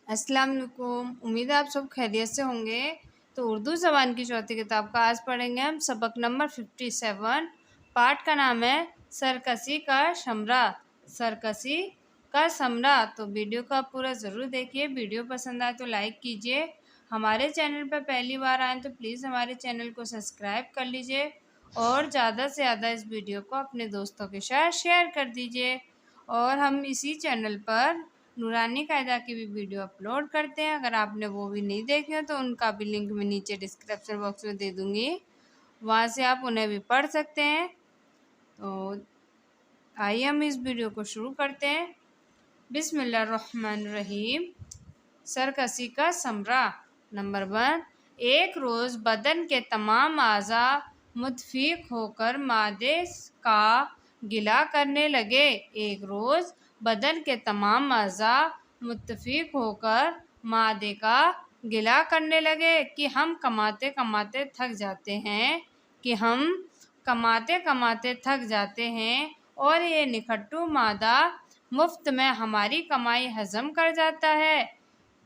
अस्सलाम वालेकुम। उम्मीद है आप सब खैरियत से होंगे। तो उर्दू ज़बान की चौथी किताब का आज पढ़ेंगे हम सबक नंबर 57। पाठ का नाम है सरकसी का शमरा। सरकसी का समरा। तो वीडियो को आप पूरा ज़रूर देखिए। वीडियो पसंद आए तो लाइक कीजिए। हमारे चैनल पर पहली बार आए तो प्लीज़ हमारे चैनल को सब्सक्राइब कर लीजिए और ज़्यादा से ज़्यादा इस वीडियो को अपने दोस्तों के साथ शेयर कर दीजिए। और हम इसी चैनल पर नूरानी कायदा की भी वीडियो अपलोड करते हैं। अगर आपने वो भी नहीं देखे हो तो उनका भी लिंक मैं नीचे डिस्क्रिप्शन बॉक्स में दे दूँगी, वहाँ से आप उन्हें भी पढ़ सकते हैं। तो आइए हम इस वीडियो को शुरू करते हैं। बिस्मिल्लाहिर्रहमानिर्रहीम। सरकसी का समरा। नंबर 1। एक रोज़ बदन के तमाम आज़ा मुत्फिक होकर मादे का गिला करने लगे। एक रोज़ बदन के तमाम अज़ा मुत्फिक होकर मादे का गिला करने लगे कि हम कमाते कमाते थक जाते हैं थक जाते हैं और ये निखट्टू मादा मुफ्त में हमारी कमाई हज़म कर जाता है।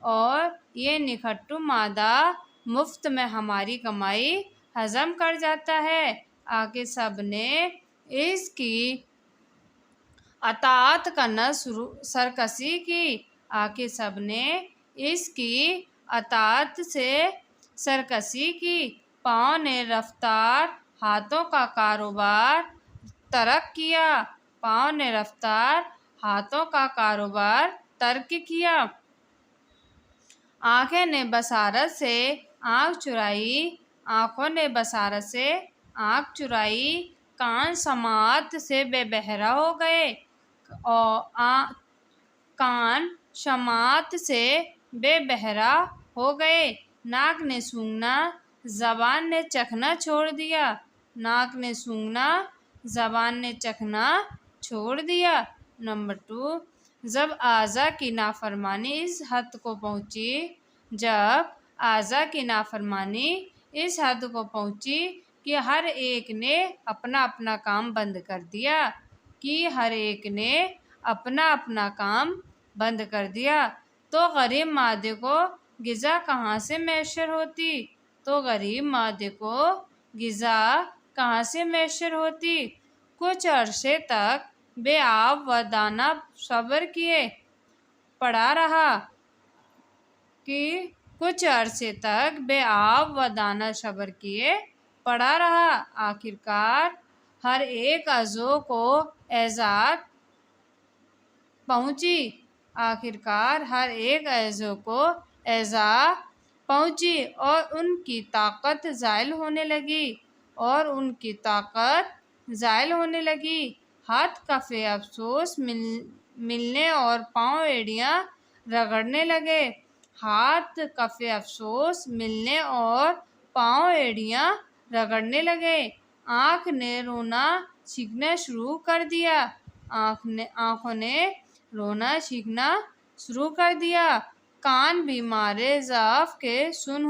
और ये निखट्टू मादा मुफ्त में हमारी कमाई हज़म कर जाता है। आगे सब ने इसकी अताअत करना सरकसी की। आके सब ने इसकी अताअत से सरकसी की। पाँव ने रफ्तार हाथों का कारोबार तर्क किया। पाँव ने रफ्तार हाथों का कारोबार तर्क किया। आँखें ने बसारत से आँख चुराई। आँखों ने बसारत से आँख चुराई। कान समाअत से बेबहरा हो गए और कान शमात से बेबहरा हो गए। नाक ने सूंघना ज़बान ने चखना छोड़ दिया। नाक ने सूंघना ज़बान ने चखना छोड़ दिया। नंबर 2। जब आज़ा की नाफरमानी इस हद को पहुँची कि हर एक ने अपना अपना काम बंद कर दिया तो गरीब मादे को ग़िज़ा कहाँ से मैसर होती। कुछ अरसे तक बेआब व दाना सब्र किए पड़ा रहा। आखिरकार हर एक अज़ो को पहुँची और उनकी ताकत ज़ाइल होने लगी। हाथ कफ़े अफसोस मिलने और पाँव एड़ियाँ रगड़ने लगे। आँख ने रोना चीखना शुरू कर दिया। कान भी मारे ज़ाफ़ के सुन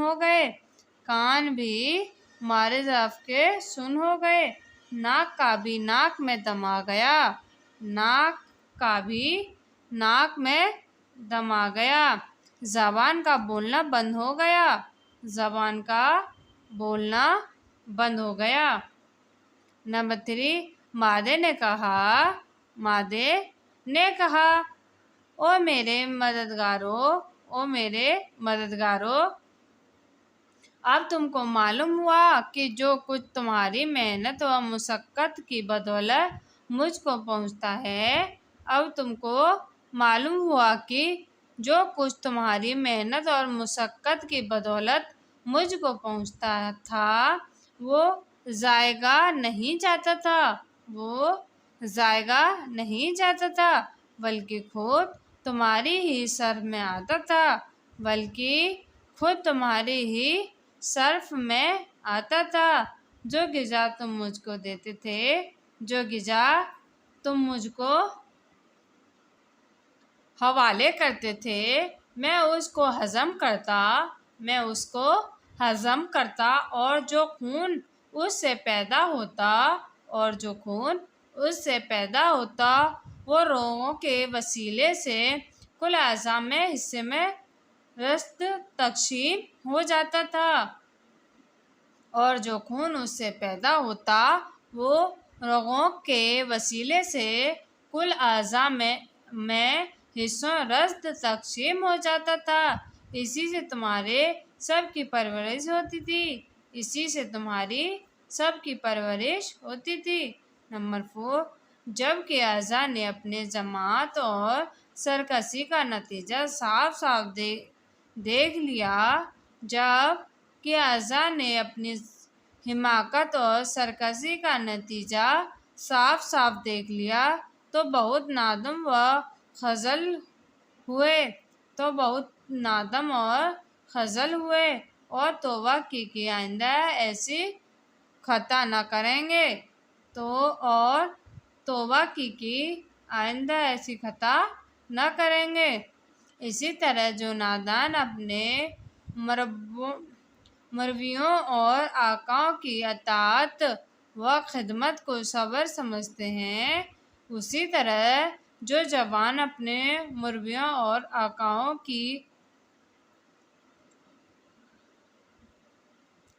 हो गए। नाक का भी नाक में दम आ गया। ज़बान का बोलना बंद हो गया। नंबर 3। मादे ने कहा ओ मेरे मददगारों, अब तुमको मालूम हुआ कि जो कुछ तुम्हारी मेहनत व मुशक्क़त की बदौलत मुझको पहुँचता था वो ज़ायगा नहीं जाता था बल्कि खुद तुम्हारी ही सर्फ में आता था। जो ग़िज़ा तुम मुझको देते थे, जो ग़िज़ा तुम मुझको हवाले करते थे, मैं उसको हज़म करता और जो खून उससे पैदा होता वो रोगों के वसीले से कुल अज़ा में हिस्से में رشت تقسیم ہو جاتا تھا اور جو خون اس سے پیدا ہوتا وہ رگوں کے وسیلے سے کل اعضاء میں حصوں رشت تقسیم ہو جاتا تھا۔ اسی سے تمہارے سب کی پرورش ہوتی تھی۔ اسی سے تمہاری سب کی پرورش ہوتی تھی۔ نمبر 4، جب کہ اعضاء نے اپنے جماعت اور سرکشی کا نتیجہ صاف صاف دیکھ لیا، جب کہ اعضاء نے اپنی حماقت اور سرکشی کا نتیجہ صاف صاف دیکھ لیا تو بہت نادم و خجل ہوئے اور توبہ کی کہ آئندہ ایسی خطا نہ کریں گے اسی طرح جو نادان اپنے مربیوں اور آقاؤں کی اطاعت و خدمت کو صبر سمجھتے ہیں، اسی طرح جو جوان اپنے مربیوں اور آقاؤں کی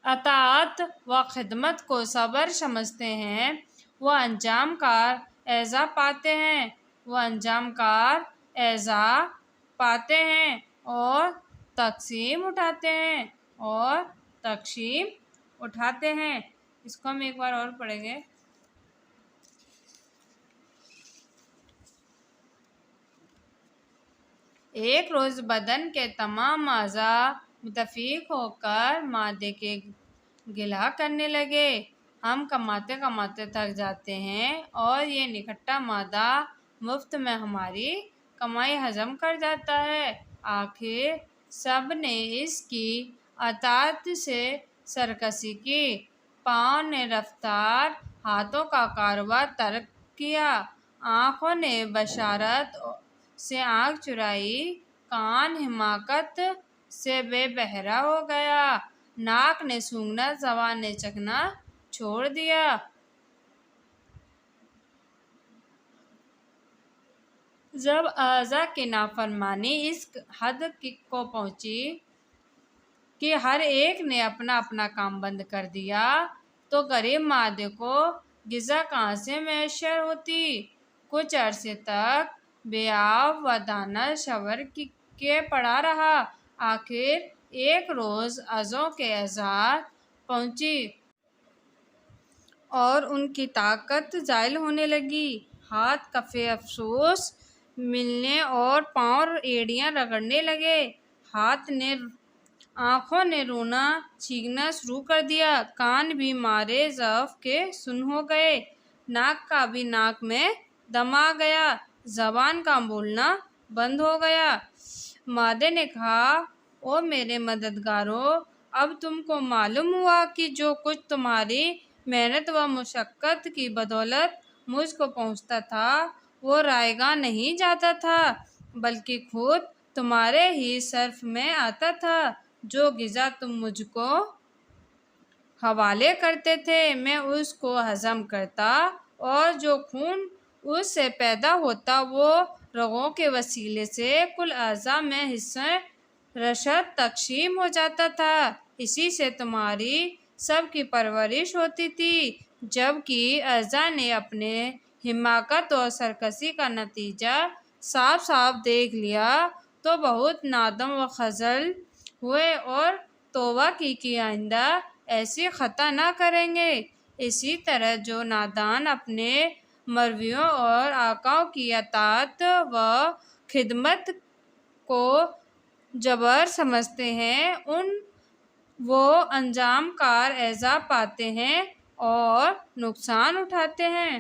اطاعت و خدمت کو صبر سمجھتے ہیں، وہ انجام کار اعزاز پاتے ہیں اور تقسیم اٹھاتے ہیں۔ اس کو ہم ایک بار اور پڑھیں گے۔ ایک روز بدن کے تمام اعضاء متفق ہو کر معدے کے غلہ کرنے لگے۔ ہم کماتے کماتے تھک جاتے ہیں اور یہ نکھٹا معدہ مفت میں ہماری کمائی ہضم کر جاتا ہے۔ آخر سب نے اس کی اطاعت سے سرکشی کی۔ پاؤں نے رفتار، ہاتھوں کا کاروبار ترک کیا، آنکھوں نے بشارت سے آنکھ چرائی، کان حماقت سے بے بہرا ہو گیا، ناک نے سونگھنا، زبان نے چکھنا چھوڑ دیا۔ جب اعضاء کی نافرمانی اس حد کو پہنچی کہ ہر ایک نے اپنا اپنا کام بند کر دیا تو غریب معدے کو غذا کہاں سے میسر ہوتی؟ کچھ عرصے تک بے آب و دانہ شور کیے پڑا رہا۔ آخر ایک روز اعضاء کی اجازت پہنچی اور ان کی طاقت زائل ہونے لگی۔ ہاتھ کف افسوس ملنے اور پاؤں ایڑیاں رگڑنے لگے۔ آنکھوں نے رونا چیخنا شروع کر دیا، کان بھی مارے ضعف کے سن ہو گئے، ناک کا بھی ناک میں دم آ گیا، زبان کا بولنا بند ہو گیا۔ معدے نے کہا، او میرے مددگاروں، اب تم کو معلوم ہوا کہ جو کچھ تمہاری محنت و مشقت کی بدولت مجھ کو پہنچتا تھا وہ رائے گاں نہیں جاتا تھا بلکہ خود تمہارے ہی صرف میں آتا تھا۔ جو غذا تم مجھ کو حوالے کرتے تھے میں اس کو ہضم کرتا اور جو خون اس سے پیدا ہوتا وہ رگوں کے وسیلے سے کل اعضاء میں حصوں رشت تقسیم ہو جاتا تھا۔ اسی سے تمہاری سب کی پرورش ہوتی تھی۔ جب کہ اعضاء نے اپنے حماقت اور سرکشی کا نتیجہ صاف صاف دیکھ لیا تو بہت نادم و خجل ہوئے اور توبہ کی کہ آئندہ ایسی خطا نہ کریں گے۔ اسی طرح جو نادان اپنے مربیوں اور آقاؤں کی اطاعت و خدمت کو جبر سمجھتے ہیں وہ انجام کار اعزاز پاتے ہیں اور نقصان اٹھاتے ہیں۔